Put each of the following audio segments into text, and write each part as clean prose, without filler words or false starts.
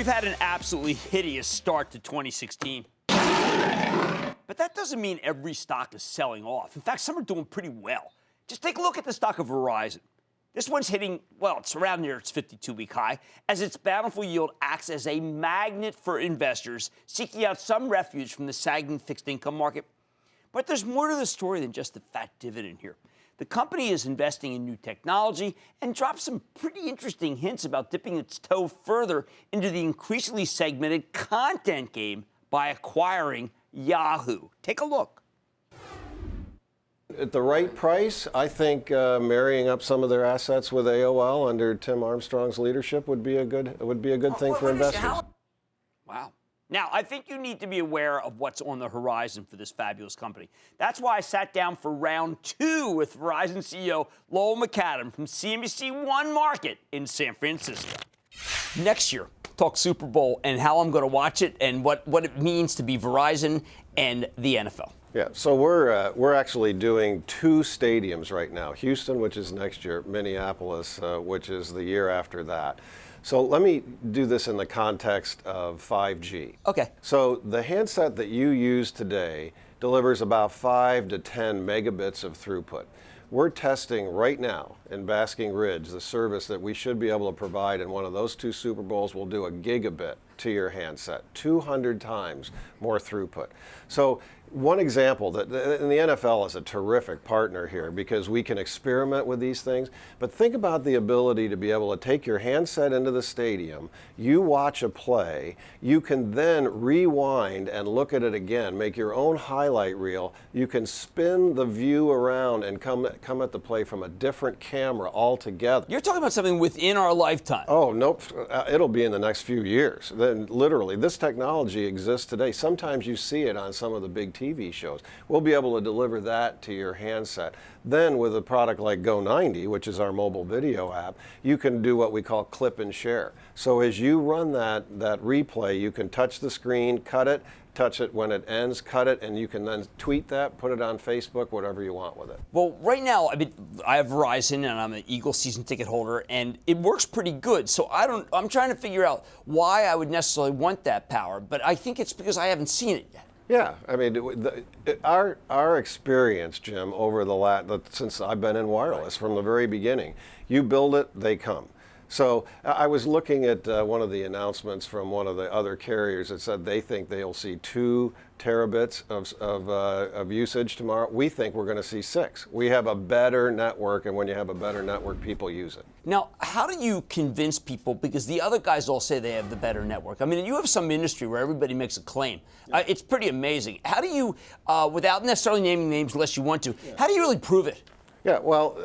we've had an absolutely hideous start to 2016. But that doesn't mean every stock is selling off. In fact, some are doing pretty well. Just take a look at the stock of Verizon. This one's hitting, well, it's around near its 52-week high, as its bountiful yield acts as a magnet for investors seeking out some refuge from the sagging fixed income market. But there's more to the story than just the fat dividend here. The company is investing in new technology and dropped some pretty interesting hints about dipping its toe further into the increasingly segmented content game by acquiring Yahoo. Take a look. At the right price, I think marrying up some of their assets with AOL under Tim Armstrong's leadership would be a good thing for investors. Wow. Now, I think you need to be aware of what's on the horizon for this fabulous company. That's why I sat down for round 2 with Verizon CEO Lowell McAdam from CNBC One Market in San Francisco. Next year, talk Super Bowl and how I'm going to watch it and what it means to be Verizon and the NFL. Yeah, so we're actually doing 2 stadiums right now. Houston, which is next year, Minneapolis, which is the year after that. So let me do this in the context of 5G. Okay. So the handset that you use today delivers about 5 to 10 megabits of throughput. We're testing right now in Basking Ridge the service that we should be able to provide in one of those 2 Super Bowls. We'll do a gigabit to your handset, 200 times more throughput. So one example, and the NFL is a terrific partner here because we can experiment with these things, but think about the ability to be able to take your handset into the stadium, you watch a play, you can then rewind and look at it again, make your own highlight reel, you can spin the view around and come at the play from a different camera altogether. You're talking about something within our lifetime. Oh, nope, it'll be in the next few years. Then literally, this technology exists today. Sometimes you see it on some of the big TV shows. We'll be able to deliver that to your handset. Then with a product like Go90, which is our mobile video app, you can do what we call clip and share. So as you run that replay, you can touch the screen, cut it, touch it when it ends, cut it, and you can then tweet that, put it on Facebook, whatever you want with it. Well, right now, I have Verizon, and I'm an Eagles season ticket holder, and it works pretty good. So I'm trying to figure out why I would necessarily want that power, but I think it's because I haven't seen it yet. Yeah, I mean, our experience, Jim, over since I've been in wireless from the very beginning, you build it, they come. So I was looking at one of the announcements from one of the other carriers that said they think they'll see 2 terabits of usage tomorrow. We think we're going to see 6. We have a better network, and when you have a better network, people use it. Now, how do you convince people? Because the other guys all say they have the better network. I mean, you have some industry where everybody makes a claim. It's pretty amazing. How do you, without necessarily naming names unless you want to, how do you really prove it? Yeah, well,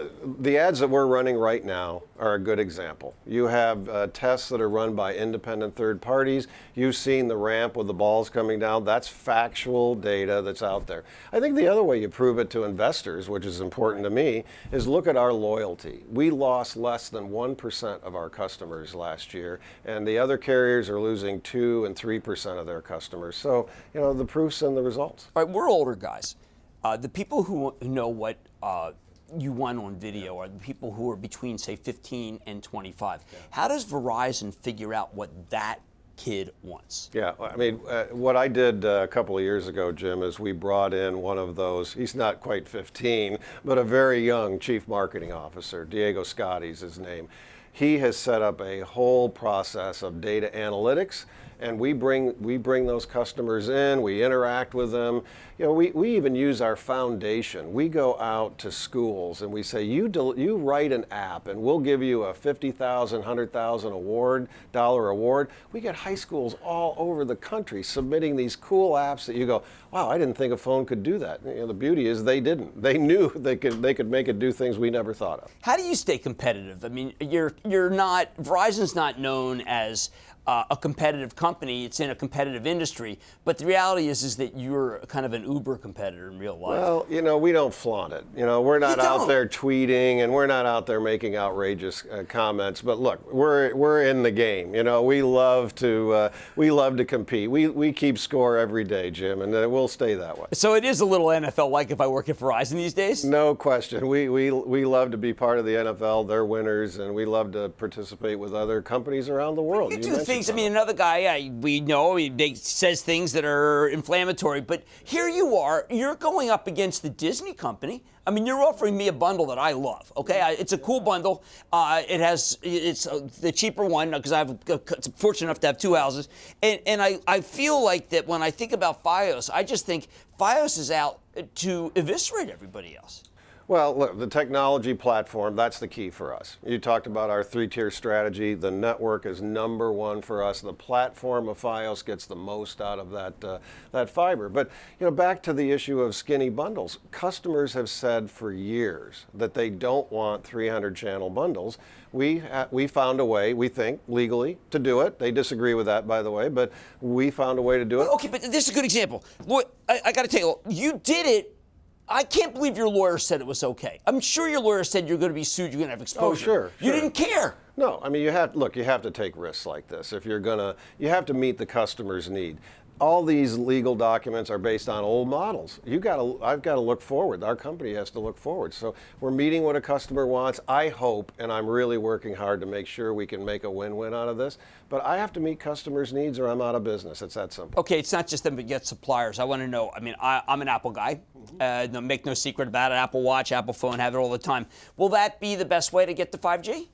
the ads that we're running right now are a good example. You have tests that are run by independent third parties. You've seen the ramp with the balls coming down. That's factual data that's out there. I think the other way you prove it to investors, which is important to me, is look at our loyalty. We lost less than 1% of our customers last year, and the other carriers are losing 2 and 3% of their customers. So, you know, the proof's in the results. All right, we're older guys. The people who know what you won on video are the people who are between, say, 15 and 25. Yeah. How does Verizon figure out what that kid wants? Yeah, I mean, what I did a couple of years ago, Jim, is we brought in one of those, he's not quite 15, but a very young chief marketing officer, Diego Scotti's his name. He has set up a whole process of data analytics, and we bring those customers in, we interact with them. You know, we even use our foundation. We go out to schools and we say, you write an app and we'll give you a $50,000, $100,000 award. We get high schools all over the country submitting these cool apps that you go, wow, I didn't think a phone could do that. You know, the beauty is they didn't. They knew they could make it do things we never thought of. How do you stay competitive? I mean, Verizon's not known as a competitive company. It's in a competitive industry. But the reality is that you're kind of an Uber competitor in real life. Well, you know, we don't flaunt it. You know, we're not out there tweeting and we're not out there making outrageous comments. But look, we're in the game. You know, we love to compete. We keep score every day, Jim, and we'll stay that way. So it is a little NFL-like if I work at Verizon these days? No question. We love to be part of the NFL. They're winners, and we love to participate with other companies around the world. You do things. I mean, another guy we know he says things that are inflammatory. But here you are. You're going up against the Disney company. I mean, you're offering me a bundle that I love. Okay, it's a cool bundle. It's the cheaper one because I'm fortunate enough to have two houses, and I feel like that when I think about FiOS, I just think FiOS is out to eviscerate everybody else. Well, look, the technology platform, that's the key for us. You talked about our three-tier strategy. The network is number one for us. The platform of FiOS gets the most out of that fiber. But, back to the issue of skinny bundles. Customers have said for years that they don't want 300-channel bundles. We found a way, we think, legally, to do it. They disagree with that, by the way, but we found a way to do it. Okay, but this is a good example. Look, I got to tell you, you did it. I can't believe your lawyer said it was okay. I'm sure your lawyer said you're going to be sued, you're going to have exposure. Oh, sure. You didn't care. No, I mean, you have to take risks like this. If you're you have to meet the customer's need. All these legal documents are based on old models. I've got to look forward. Our company has to look forward. So we're meeting what a customer wants. I hope, and I'm really working hard to make sure we can make a win-win out of this. But I have to meet customers' needs or I'm out of business. It's that simple. Okay, it's not just them, but yet suppliers. I want to know. I mean, I'm an Apple guy. No, make no secret about it. Apple Watch, Apple phone, have it all the time. Will that be the best way to get to 5G?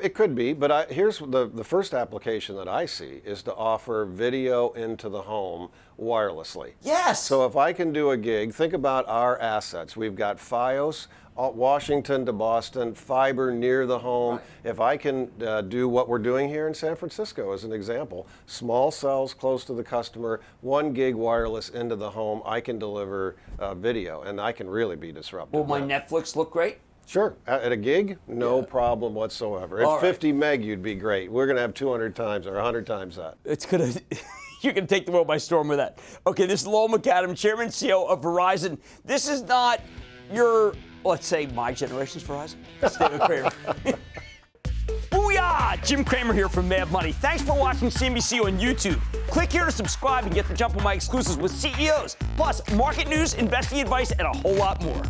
It could be, but here's the first application that I see is to offer video into the home wirelessly. Yes. So if I can do a gig, think about our assets. We've got FiOS, Washington to Boston, fiber near the home. Right. If I can do what we're doing here in San Francisco as an example, small cells close to the customer, 1 gig wireless into the home, I can deliver video, and I can really be disruptive. Will my Netflix look great? Sure. At a gig, no problem whatsoever. At 50 meg, you'd be great. We're going to have 200 times or 100 times that. It's going to... You can take the world by storm with that. Okay, this is Lowell McAdam, Chairman and CEO of Verizon. This is not your, let's say, my generation's Verizon. It's David Cramer. Booyah! Jim Cramer here from Mad Money. Thanks for watching CNBC on YouTube. Click here to subscribe and get the jump on my exclusives with CEOs, plus market news, investing advice, and a whole lot more.